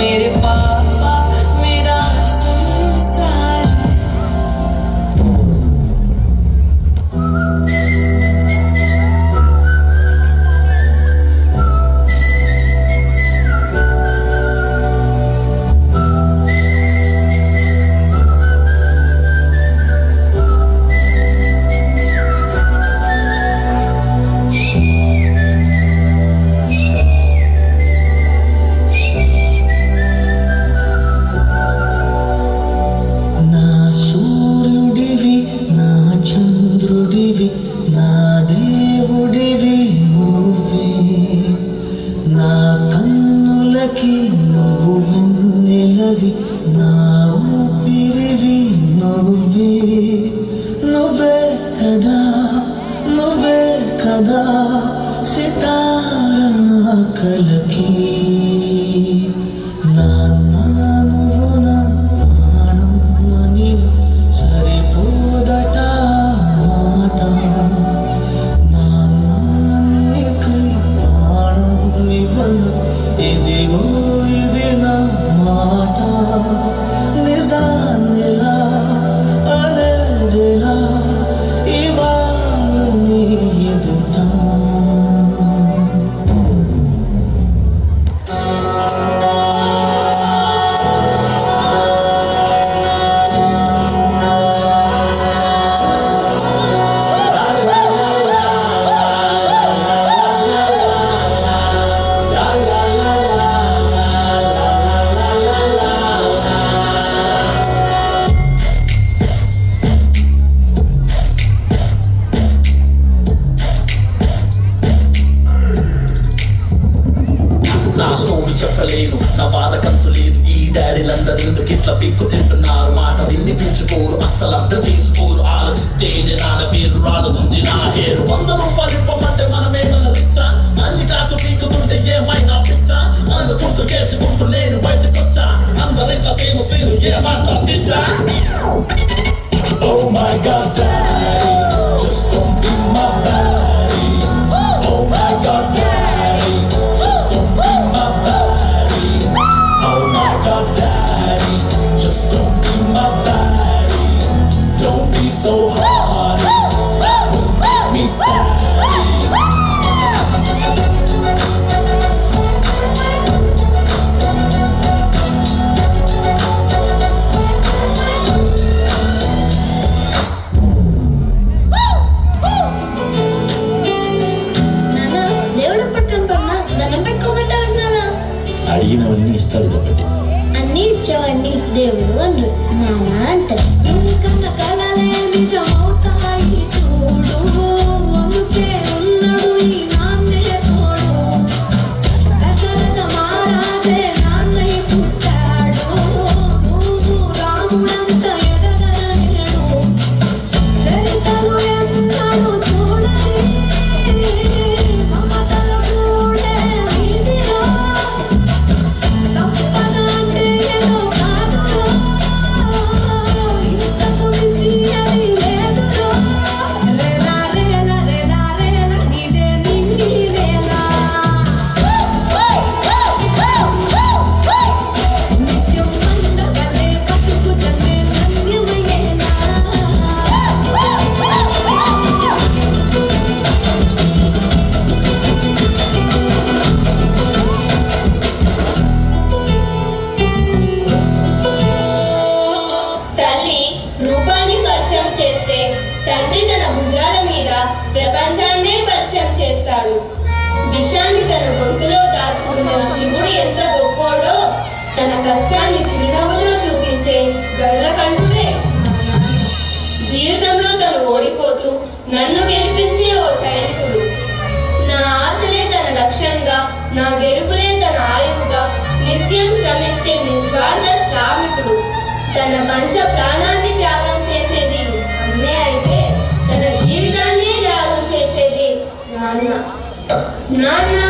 मेरे पापा मेरा संसार है। నువ్వు వెన్నెలవి నా ఊపిరివి నువ్వే నువ్వే కదా నువ్వే కదా సితార నా కలకి నాన్న నువ్వు నా ప్రాణం అని సరిపోదట మాట నాన్న నీకై ప్రాణం ఇవ్వను ఇదిగో ఇది నా మాట నిజాన్నిలా అనేదిలా ఇవాళ నీ ఎదుట నా స్టోరీ చెప్పలేదు నా బాధ కంతు లేదు ఈ డాడీలందరూ ఎందుకు ఇట్లా పిక్కు తింటున్నారు మాట వినిపించుకోరు అస్సలు అర్థం చేసుకోరు ఆలోచిస్తేనే నాన్న పేరు రాడుతుంది నా హేరు 100 రూపాయలు ఇవ్వమంటే మనమేమన్నా రిచ్చా అన్ని కాసు పీకుతుంటే ఏమైనా పిచ్చా అనుకుంటూ చేర్చుకుంటూ నేను బయటకు వచ్చా అందరింకా సేమ్ సేమ్ ఏమన్నా చిచ్చా Oh my God, Daddy, just don't be my baddie. Oh my God, Daddy, just don't be my baddie. Oh my God, Daddy, just don't be my baddie. Don't be so hardy, will make me sad. అడిగినవన్నీ ఇస్తాడు కాబట్టి అన్ని ఇచ్చేవాడిని దేవుడు అంటారు నాన్న అంటారు కన్న కలలే నిజమవుతాయి చూడు అందుకే ఉన్నాడు ఈ నాన్నే తోడు దశరథ మహారాజే నాన్నయ్య పుట్టాడు నువ్వు రాముడంత ఎదగలేడు చరితలు ఎన్నడూ చూడని మమతల మూడే వీధిలో సంపద అంటే ఏదో కాదురో ఇంతకు మించి అది లేదురో రేలా రేలా రేలా రేలా నీదే నింగి రేలా నిత్యం పండగలే బతుకు జన్మే ధన్యమయ్యేలా తల్లి రూపాన్ని పరిచయం చేస్తే తండ్రి తన భుజాల మీద ప్రపంచాన్నే పరిచయం చేస్తాడు విషాన్ని తన గొంతులో దాచుకున్న శివుడు ఎంత గొప్పోడో తన కష్టాన్ని చిరునవ్వులో చూపించే గరుడకంఠుడే జీవితంలో తను ఓడిపోతూ నన్ను గెలిపించే ఓ సైనికుడు నా ఆశలే తన లక్ష్యంగా నా గెలుపులే తన ఆయువుగా నిత్యం శ్రమించే నిస్వార్థ శ్రామికుడు తన పంచ ప్రాణాన్ని త్యాగం చేసేది అమ్మే అయితే తన జీవితాన్ని త్యాగం చేసేది నాన్న నాన్న